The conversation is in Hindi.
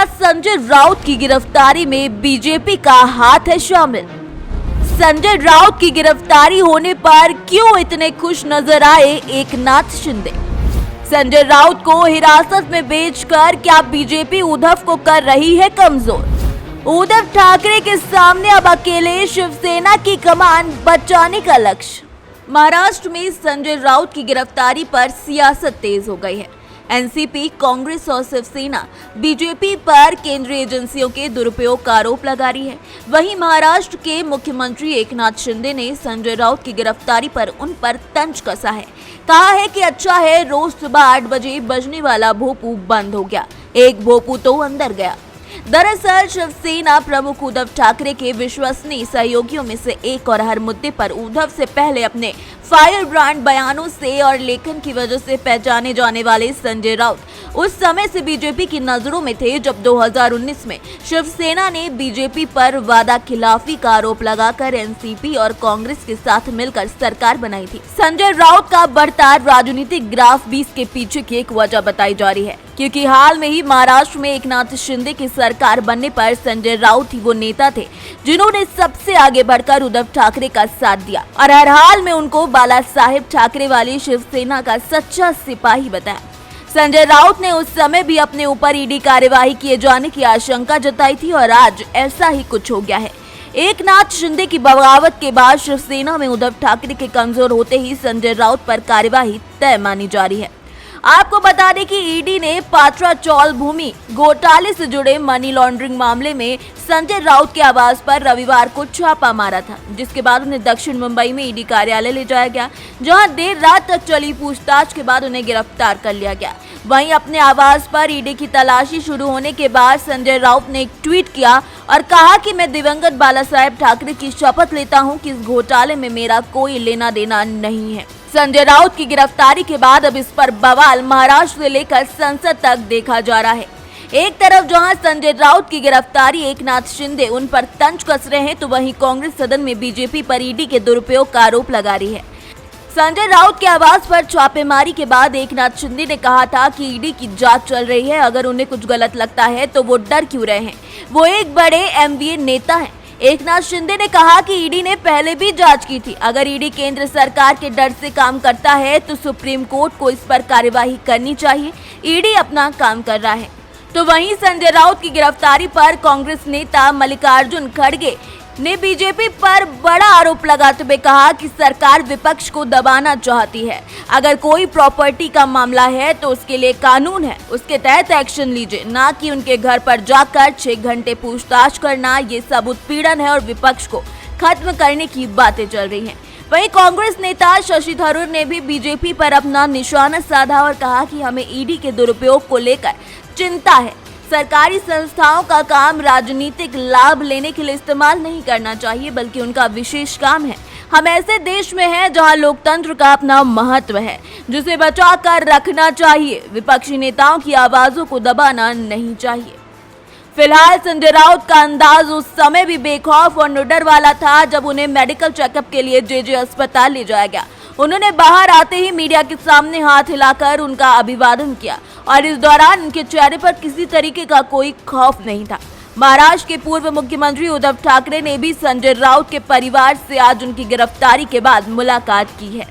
क्या संजय राउत की गिरफ्तारी में बीजेपी का हाथ है शामिल? संजय राउत की गिरफ्तारी होने पर क्यों इतने खुश नजर आए एकनाथ शिंदे? संजय राउत को हिरासत में बेचकर क्या बीजेपी उद्धव को कर रही है कमजोर? उद्धव ठाकरे के सामने अब अकेले शिवसेना की कमान बचाने का लक्ष्य। महाराष्ट्र में संजय राउत की गिरफ्तारी पर सियासत तेज हो गई है। एनसीपी, कांग्रेस और शिवसेना बीजेपी पर केंद्रीय एजेंसियों के दुरुपयोग का आरोप लगा रही है। वहीं महाराष्ट्र के मुख्यमंत्री एकनाथ शिंदे ने संजय राउत की गिरफ्तारी पर उन पर तंज कसा है। कहा है कि अच्छा है रोज सुबह 8 बजे बजने वाला भोपू बंद हो गया, एक भोपू तो अंदर गया। दरअसल शिवसेना प्रमुख उद्धव ठाकरे के विश्वसनीय सहयोगियों में से एक और हर मुद्दे पर उद्धव से पहले अपने फायर ब्रांड बयानों से और लेखन की वजह से पहचाने जाने वाले संजय राउत उस समय से बीजेपी की नजरों में थे जब 2019 में शिवसेना ने बीजेपी पर वादा खिलाफी का आरोप लगाकर एनसीपी और कांग्रेस के साथ मिलकर सरकार बनाई थी। संजय राउत का बढ़ता राजनीतिक ग्राफ भी इसके पीछे की एक वजह बताई जा रही है, क्योंकि हाल में ही महाराष्ट्र में एकनाथ शिंदे की सरकार बनने पर संजय राउत ही वो नेता थे जिन्होंने सबसे आगे बढ़कर उद्धव ठाकरे का साथ दिया और हर हाल में उनको बाला साहेब ठाकरे वाली शिवसेना का सच्चा सिपाही बताया। संजय राउत ने उस समय भी अपने ऊपर ईडी कार्यवाही किए जाने की आशंका जताई थी और आज ऐसा ही कुछ हो गया है। एकनाथ शिंदे की बगावत के बाद शिवसेना में उद्धव ठाकरे के कमजोर होते ही संजय राउत पर कार्यवाही तय मानी जा रही है। आपको बता दें कि ईडी ने पात्रा चौल भूमि घोटाले से जुड़े मनी लॉन्ड्रिंग मामले में संजय राउत के आवास पर रविवार को छापा मारा था, जिसके बाद उन्हें दक्षिण मुंबई में ईडी कार्यालय ले जाया गया, जहां देर रात तक चली पूछताछ के बाद उन्हें गिरफ्तार कर लिया गया। वहीं अपने आवास पर ईडी की तलाशी शुरू होने के बाद संजय राउत ने एक ट्वीट किया और कहा कि मैं दिवंगत बाला साहेब ठाकरे की शपथ लेता हूं कि इस घोटाले में मेरा कोई लेना देना नहीं है। संजय राउत की गिरफ्तारी के बाद अब इस पर बवाल महाराष्ट्र से लेकर संसद तक देखा जा रहा है। एक तरफ जहां संजय राउत की गिरफ्तारी एकनाथ शिंदे उन पर तंज कस रहे हैं, तो वहीं कांग्रेस सदन में बीजेपी पर ईडी के दुरुपयोग का आरोप लगा रही है। संजय राउत के आवास पर छापेमारी के बाद एकनाथ शिंदे ने कहा था कि ईडी की जांच चल रही है, अगर उन्हें कुछ गलत लगता है तो वो डर क्यों रहे हैं, वो एक बड़े एमबीए नेता हैं। एकनाथ शिंदे ने कहा कि ईडी ने पहले भी जांच की थी, अगर ईडी केंद्र सरकार के डर से काम करता है तो सुप्रीम कोर्ट को इस पर कार्यवाही करनी चाहिए, ईडी अपना काम कर रहा है। तो वहीं संजय राउत की गिरफ्तारी पर कांग्रेस नेता मल्लिकार्जुन खड़गे ने बीजेपी पर बड़ा आरोप लगाते हुए कहा कि सरकार विपक्ष को दबाना चाहती है। अगर कोई प्रॉपर्टी का मामला है तो उसके लिए कानून है, उसके तहत एक्शन लीजिए, ना कि उनके घर पर जाकर 6 घंटे पूछताछ करना। ये सब उत्पीड़न है और विपक्ष को खत्म करने की बातें चल रही हैं। वहीं कांग्रेस नेता शशि थरूर ने भी बीजेपी पर अपना निशाना साधा और कहा कि हमें ईडी के दुरुपयोग को लेकर चिंता है। सरकारी संस्थाओं का काम राजनीतिक लाभ लेने के लिए इस्तेमाल नहीं करना चाहिए, बल्कि उनका विशेष काम है। हम ऐसे देश में हैं जहां लोकतंत्र का अपना महत्व है, जिसे बचा कर रखना चाहिए। विपक्षी नेताओं की आवाजों को दबाना नहीं चाहिए। फिलहाल संजय राउत का अंदाज उस समय भी बेखौफ और निडर वाला था जब उन्हें मेडिकल चेकअप के लिए जेजे अस्पताल ले जाया गया। उन्होंने बाहर आते ही मीडिया के सामने हाथ हिलाकर उनका अभिवादन किया और इस दौरान उनके चेहरे पर किसी तरीके का कोई खौफ नहीं था। महाराष्ट्र के पूर्व मुख्यमंत्री उद्धव ठाकरे ने भी संजय राउत के परिवार से आज उनकी गिरफ्तारी के बाद मुलाकात की है।